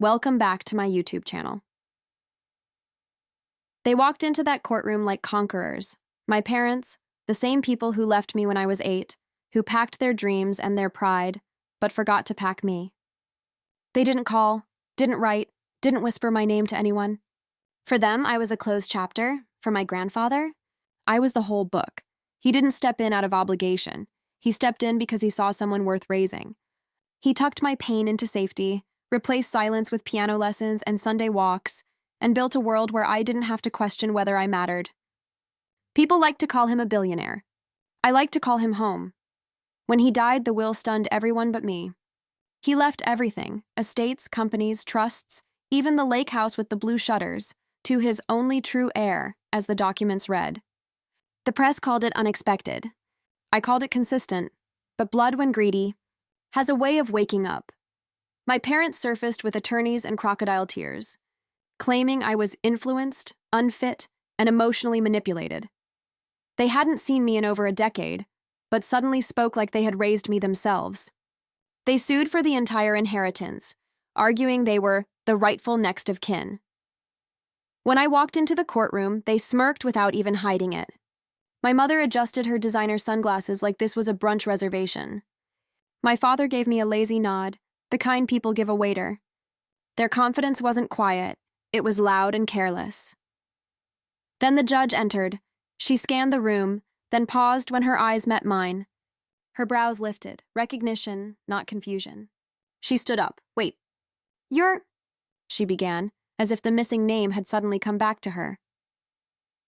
Welcome back to my YouTube channel. They walked into that courtroom like conquerors. My parents, the same people who left me when I was 8, who packed their dreams and their pride, but forgot to pack me. They didn't call, didn't write, didn't whisper my name to anyone. For them, I was a closed chapter. For my grandfather, I was the whole book. He didn't step in out of obligation. He stepped in because he saw someone worth raising. He tucked my pain into safety, replaced silence with piano lessons and Sunday walks, and built a world where I didn't have to question whether I mattered. People like to call him a billionaire. I like to call him home. When he died, the will stunned everyone but me. He left everything, estates, companies, trusts, even the lake house with the blue shutters, to his only true heir, as the documents read. The press called it unexpected. I called it consistent, but blood, when greedy, has a way of waking up. My parents surfaced with attorneys and crocodile tears, claiming I was influenced, unfit, and emotionally manipulated. They hadn't seen me in over a decade, but suddenly spoke like they had raised me themselves. They sued for the entire inheritance, arguing they were the rightful next of kin. When I walked into the courtroom, they smirked without even hiding it. My mother adjusted her designer sunglasses like this was a brunch reservation. My father gave me a lazy nod, the kind people give a waiter. Their confidence wasn't quiet, it was loud and careless. Then the judge entered. She scanned the room, then paused when her eyes met mine. Her brows lifted, recognition, not confusion. She stood up. Wait, you're... she began, as if the missing name had suddenly come back to her.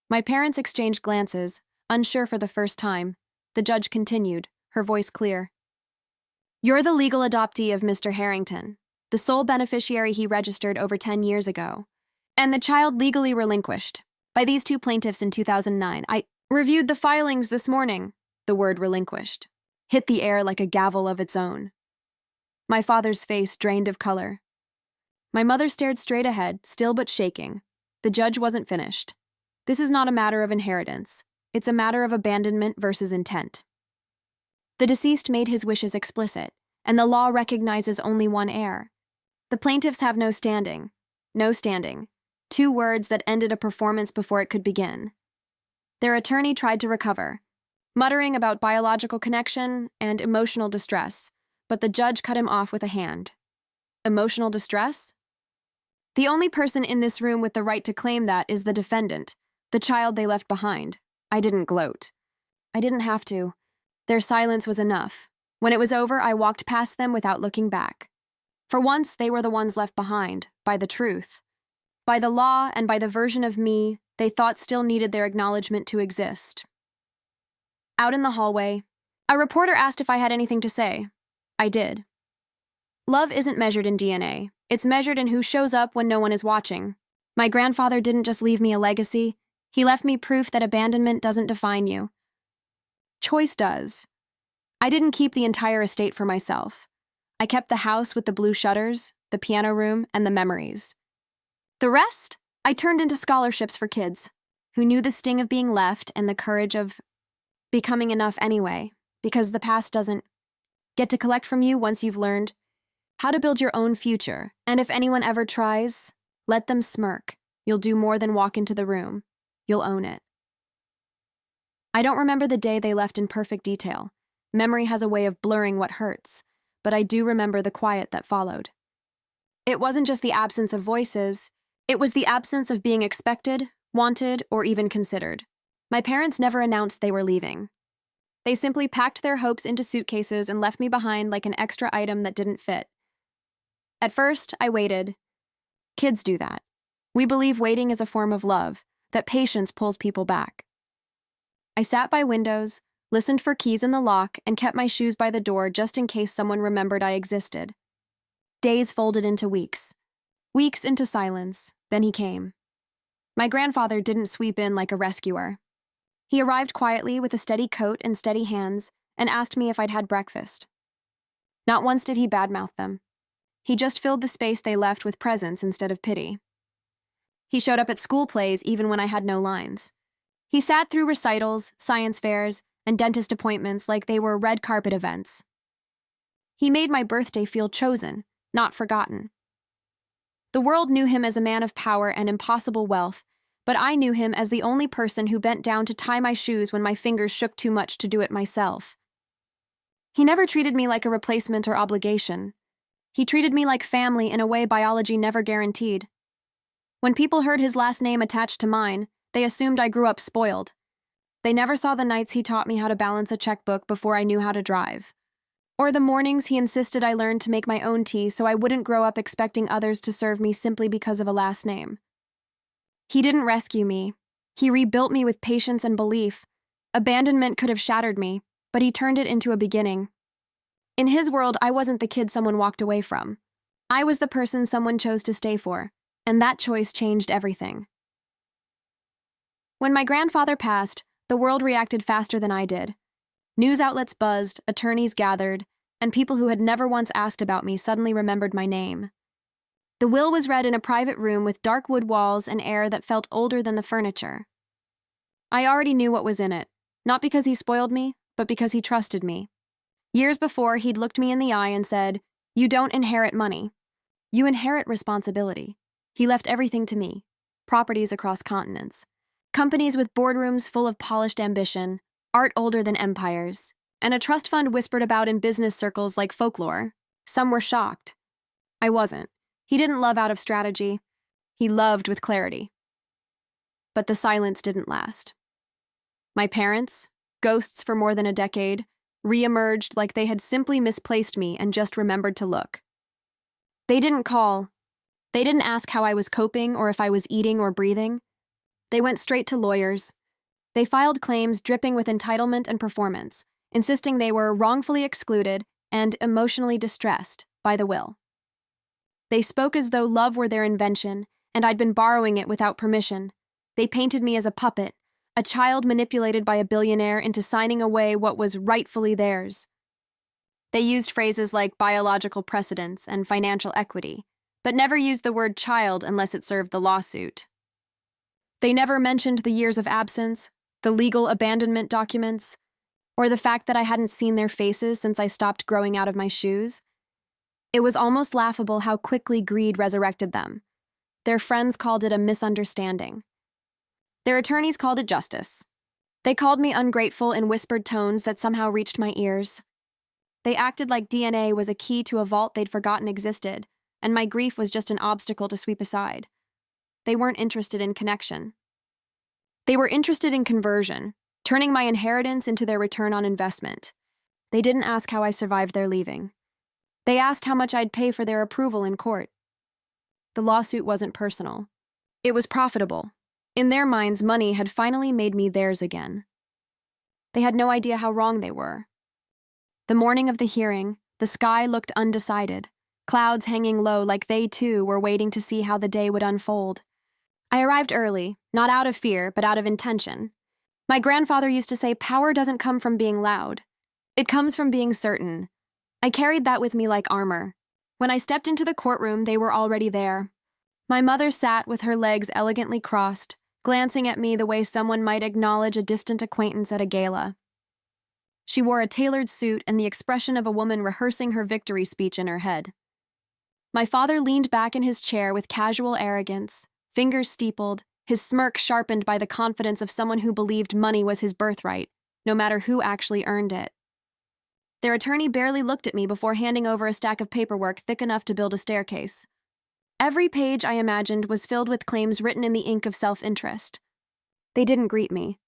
My parents exchanged glances, unsure for the first time. The judge continued, her voice clear. You're the legal adoptee of Mr. Harrington, the sole beneficiary he registered over 10 years ago, and the child legally relinquished by these two plaintiffs in 2009. I reviewed the filings this morning. The word relinquished hit the air like a gavel of its own. My father's face drained of color. My mother stared straight ahead, still but shaking. The judge wasn't finished. This is not a matter of inheritance. It's a matter of abandonment versus intent. The deceased made his wishes explicit, and the law recognizes only one heir. The plaintiffs have no standing. No standing. 2 words that ended a performance before it could begin. Their attorney tried to recover, muttering about biological connection and emotional distress, but the judge cut him off with a hand. Emotional distress? The only person in this room with the right to claim that is the defendant, the child they left behind. I didn't gloat. I didn't have to. Their silence was enough. When it was over, I walked past them without looking back. For once, they were the ones left behind, by the truth. By the law and by the version of me they thought still needed their acknowledgement to exist. Out in the hallway, a reporter asked if I had anything to say. I did. Love isn't measured in DNA. It's measured in who shows up when no one is watching. My grandfather didn't just leave me a legacy. He left me proof that abandonment doesn't define you. Choice does. I didn't keep the entire estate for myself. I kept the house with the blue shutters, the piano room, and the memories. The rest, I turned into scholarships for kids who knew the sting of being left and the courage of becoming enough anyway, because the past doesn't get to collect from you once you've learned how to build your own future. And if anyone ever tries, let them smirk. You'll do more than walk into the room. You'll own it. I don't remember the day they left in perfect detail. Memory has a way of blurring what hurts, but I do remember the quiet that followed. It wasn't just the absence of voices, it was the absence of being expected, wanted, or even considered. My parents never announced they were leaving. They simply packed their hopes into suitcases and left me behind like an extra item that didn't fit. At first, I waited. Kids do that. We believe waiting is a form of love, that patience pulls people back. I sat by windows, listened for keys in the lock, and kept my shoes by the door just in case someone remembered I existed. Days folded into weeks. Weeks into silence. Then he came. My grandfather didn't sweep in like a rescuer. He arrived quietly with a steady coat and steady hands and asked me if I'd had breakfast. Not once did he badmouth them. He just filled the space they left with presence instead of pity. He showed up at school plays even when I had no lines. He sat through recitals, science fairs, and dentist appointments like they were red carpet events. He made my birthday feel chosen, not forgotten. The world knew him as a man of power and impossible wealth, but I knew him as the only person who bent down to tie my shoes when my fingers shook too much to do it myself. He never treated me like a replacement or obligation. He treated me like family in a way biology never guaranteed. When people heard his last name attached to mine, they assumed I grew up spoiled. They never saw the nights he taught me how to balance a checkbook before I knew how to drive. Or the mornings he insisted I learn to make my own tea so I wouldn't grow up expecting others to serve me simply because of a last name. He didn't rescue me. He rebuilt me with patience and belief. Abandonment could have shattered me, but he turned it into a beginning. In his world, I wasn't the kid someone walked away from. I was the person someone chose to stay for, and that choice changed everything. When my grandfather passed, the world reacted faster than I did. News outlets buzzed, attorneys gathered, and people who had never once asked about me suddenly remembered my name. The will was read in a private room with dark wood walls and air that felt older than the furniture. I already knew what was in it, not because he spoiled me, but because he trusted me. Years before, he'd looked me in the eye and said, "You don't inherit money. You inherit responsibility." He left everything to me, properties across continents, companies with boardrooms full of polished ambition, art older than empires, and a trust fund whispered about in business circles like folklore. Some were shocked. I wasn't. He didn't love out of strategy. He loved with clarity. But the silence didn't last. My parents, ghosts for more than a decade, re-emerged like they had simply misplaced me and just remembered to look. They didn't call. They didn't ask how I was coping or if I was eating or breathing. They went straight to lawyers. They filed claims dripping with entitlement and performance, insisting they were wrongfully excluded and emotionally distressed by the will. They spoke as though love were their invention, and I'd been borrowing it without permission. They painted me as a puppet, a child manipulated by a billionaire into signing away what was rightfully theirs. They used phrases like biological precedence and financial equity, but never used the word child unless it served the lawsuit. They never mentioned the years of absence, the legal abandonment documents, or the fact that I hadn't seen their faces since I stopped growing out of my shoes. It was almost laughable how quickly greed resurrected them. Their friends called it a misunderstanding. Their attorneys called it justice. They called me ungrateful in whispered tones that somehow reached my ears. They acted like DNA was a key to a vault they'd forgotten existed, and my grief was just an obstacle to sweep aside. They weren't interested in connection. They were interested in conversion, turning my inheritance into their return on investment. They didn't ask how I survived their leaving. They asked how much I'd pay for their approval in court. The lawsuit wasn't personal. It was profitable. In their minds, money had finally made me theirs again. They had no idea how wrong they were. The morning of the hearing, the sky looked undecided, clouds hanging low like they, too, were waiting to see how the day would unfold. I arrived early, not out of fear, but out of intention. My grandfather used to say power doesn't come from being loud. It comes from being certain. I carried that with me like armor. When I stepped into the courtroom, they were already there. My mother sat with her legs elegantly crossed, glancing at me the way someone might acknowledge a distant acquaintance at a gala. She wore a tailored suit and the expression of a woman rehearsing her victory speech in her head. My father leaned back in his chair with casual arrogance, fingers steepled, his smirk sharpened by the confidence of someone who believed money was his birthright, no matter who actually earned it. Their attorney barely looked at me before handing over a stack of paperwork thick enough to build a staircase. Every page, I imagined, was filled with claims written in the ink of self-interest. They didn't greet me.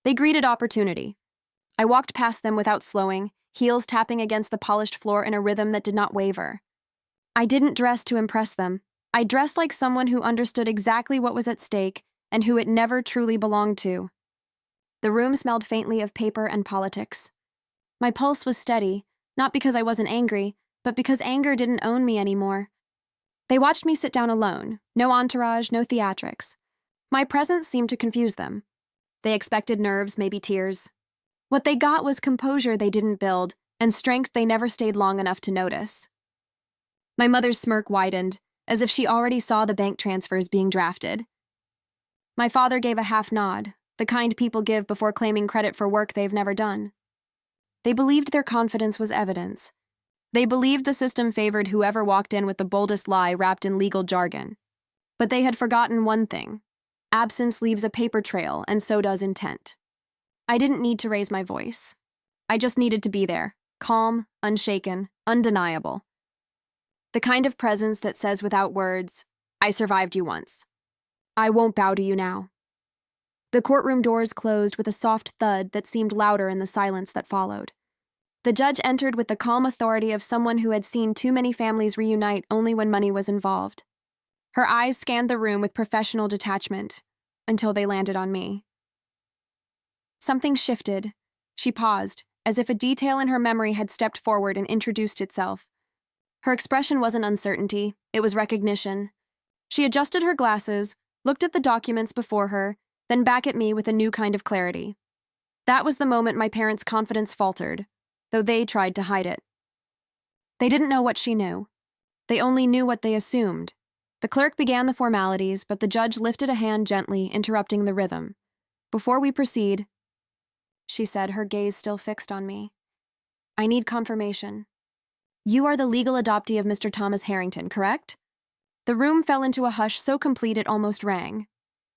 They greeted opportunity. I walked past them without slowing, heels tapping against the polished floor in a rhythm that did not waver. I didn't dress to impress them. I dressed like someone who understood exactly what was at stake and who it never truly belonged to. The room smelled faintly of paper and politics. My pulse was steady, not because I wasn't angry, but because anger didn't own me anymore. They watched me sit down alone, no entourage, no theatrics. My presence seemed to confuse them. They expected nerves, maybe tears. What they got was composure they didn't build, and strength they never stayed long enough to notice. My mother's smirk widened, as if she already saw the bank transfers being drafted. My father gave a half nod, the kind people give before claiming credit for work they've never done. They believed their confidence was evidence. They believed the system favored whoever walked in with the boldest lie wrapped in legal jargon. But they had forgotten one thing. Absence leaves a paper trail, and so does intent. I didn't need to raise my voice. I just needed to be there, calm, unshaken, undeniable. The kind of presence that says without words, "I survived you once. I won't bow to you now." The courtroom doors closed with a soft thud that seemed louder in the silence that followed. The judge entered with the calm authority of someone who had seen too many families reunite only when money was involved. Her eyes scanned the room with professional detachment until they landed on me. Something shifted. She paused, as if a detail in her memory had stepped forward and introduced itself. Her expression wasn't uncertainty, it was recognition. She adjusted her glasses, looked at the documents before her, then back at me with a new kind of clarity. That was the moment my parents' confidence faltered, though they tried to hide it. They didn't know what she knew. They only knew what they assumed. The clerk began the formalities, but the judge lifted a hand gently, interrupting the rhythm. "Before we proceed," she said, her gaze still fixed on me, "I need confirmation. You are the legal adoptee of Mr. Thomas Harrington, correct?" The room fell into a hush so complete it almost rang.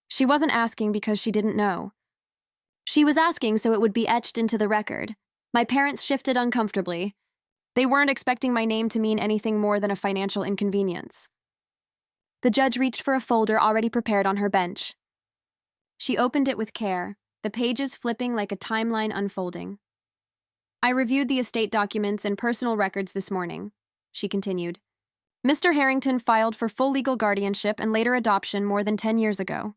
She wasn't asking because she didn't know. She was asking so it would be etched into the record. My parents shifted uncomfortably. They weren't expecting my name to mean anything more than a financial inconvenience. The judge reached for a folder already prepared on her bench. She opened it with care, the pages flipping like a timeline unfolding. "I reviewed the estate documents and personal records this morning," she continued. "Mr. Harrington filed for full legal guardianship and later adoption more than 10 years ago.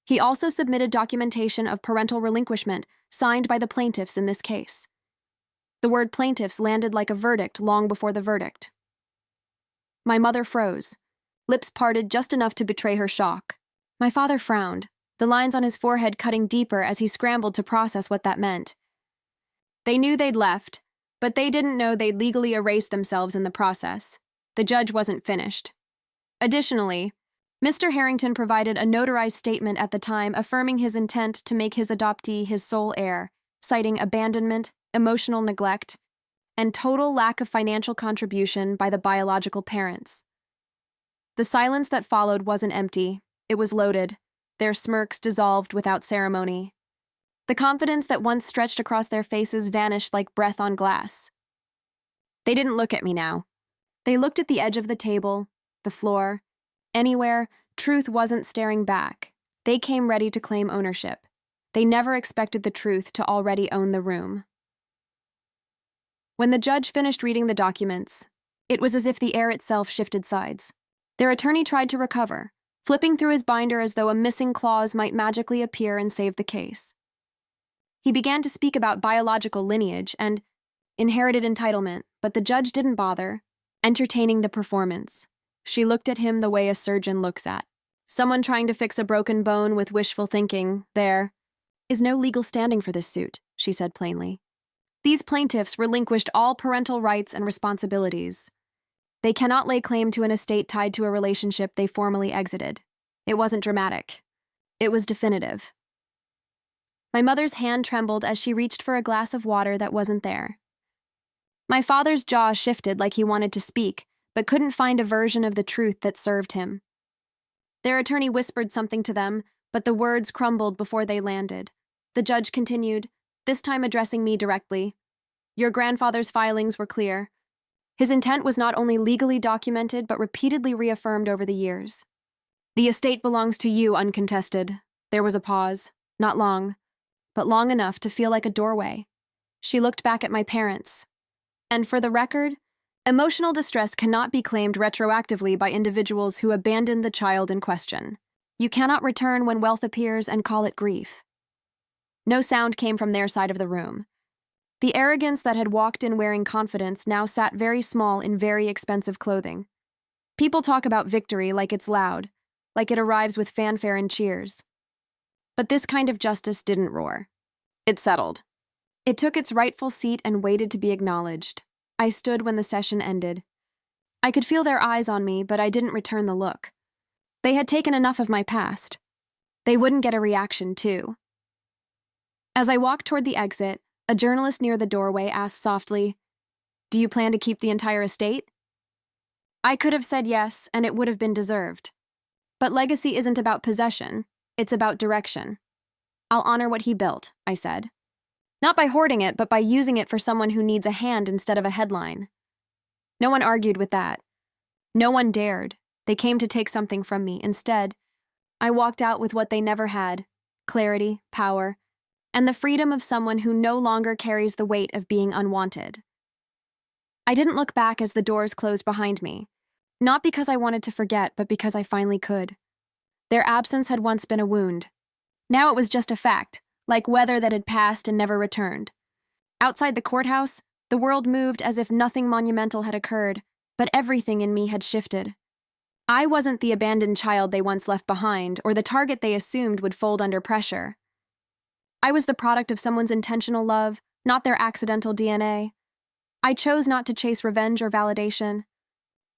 He also submitted documentation of parental relinquishment signed by the plaintiffs in this case." The word plaintiffs landed like a verdict long before the verdict. My mother froze, lips parted just enough to betray her shock. My father frowned, the lines on his forehead cutting deeper as he scrambled to process what that meant. They knew they'd left, but they didn't know they'd legally erased themselves in the process. The judge wasn't finished. Additionally, Mr. Harrington provided a notarized statement at the time affirming his intent to make his adoptee his sole heir, citing abandonment, emotional neglect, and total lack of financial contribution by the biological parents. The silence that followed wasn't empty, it was loaded, their smirks dissolved without ceremony. The confidence that once stretched across their faces vanished like breath on glass. They didn't look at me now. They looked at the edge of the table, the floor. Anywhere, truth wasn't staring back. They came ready to claim ownership. They never expected the truth to already own the room. When the judge finished reading the documents, it was as if the air itself shifted sides. Their attorney tried to recover, flipping through his binder as though a missing clause might magically appear and save the case. He began to speak about biological lineage and inherited entitlement, but the judge didn't bother, entertaining the performance. She looked at him the way a surgeon looks at someone trying to fix a broken bone with wishful thinking. "There is no legal standing for this suit," she said plainly. "These plaintiffs relinquished all parental rights and responsibilities. They cannot lay claim to an estate tied to a relationship they formally exited. It wasn't dramatic. It was definitive." My mother's hand trembled as she reached for a glass of water that wasn't there. My father's jaw shifted like he wanted to speak, but couldn't find a version of the truth that served him. Their attorney whispered something to them, but the words crumbled before they landed. The judge continued, this time addressing me directly. "Your grandfather's filings were clear. His intent was not only legally documented, but repeatedly reaffirmed over the years. The estate belongs to you, uncontested." There was a pause, not long, but long enough to feel like a doorway. She looked back at my parents. "And for the record, emotional distress cannot be claimed retroactively by individuals who abandoned the child in question. You cannot return when wealth appears and call it grief." No sound came from their side of the room. The arrogance that had walked in wearing confidence now sat very small in very expensive clothing. People talk about victory like it's loud, like it arrives with fanfare and cheers. But this kind of justice didn't roar. It settled. It took its rightful seat and waited to be acknowledged. I stood when the session ended. I could feel their eyes on me, but I didn't return the look. They had taken enough of my past. They wouldn't get a reaction, too. As I walked toward the exit, a journalist near the doorway asked softly, Do you plan to keep the entire estate? I could have said yes, and it would have been deserved. But legacy isn't about possession, it's about direction. I'll honor what he built, I said. Not by hoarding it, but by using it for someone who needs a hand instead of a headline. No one argued with that. No one dared. They came to take something from me. Instead, I walked out with what they never had: clarity, power, and the freedom of someone who no longer carries the weight of being unwanted. I didn't look back as the doors closed behind me, not because I wanted to forget, but because I finally could. Their absence had once been a wound. Now it was just a fact, like weather that had passed and never returned. Outside the courthouse, the world moved as if nothing monumental had occurred, but everything in me had shifted. I wasn't the abandoned child they once left behind, or the target they assumed would fold under pressure. I was the product of someone's intentional love, not their accidental DNA. I chose not to chase revenge or validation.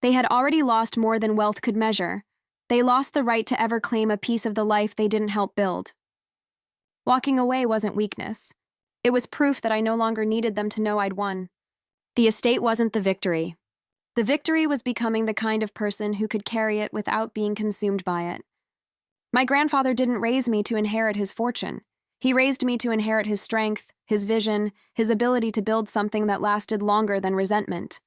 They had already lost more than wealth could measure. They lost the right to ever claim a piece of the life they didn't help build. Walking away wasn't weakness. It was proof that I no longer needed them to know I'd won. The estate wasn't the victory. The victory was becoming the kind of person who could carry it without being consumed by it. My grandfather didn't raise me to inherit his fortune. He raised me to inherit his strength, his vision, his ability to build something that lasted longer than resentment.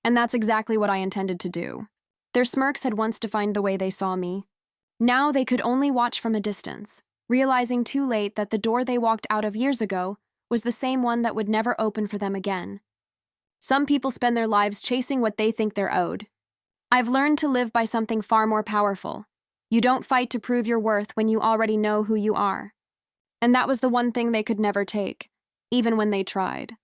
And that's exactly what I intended to do. Their smirks had once defined the way they saw me. Now they could only watch from a distance, realizing too late that the door they walked out of years ago was the same one that would never open for them again. Some people spend their lives chasing what they think they're owed. I've learned to live by something far more powerful. You don't fight to prove your worth when you already know who you are. And that was the one thing they could never take, even when they tried.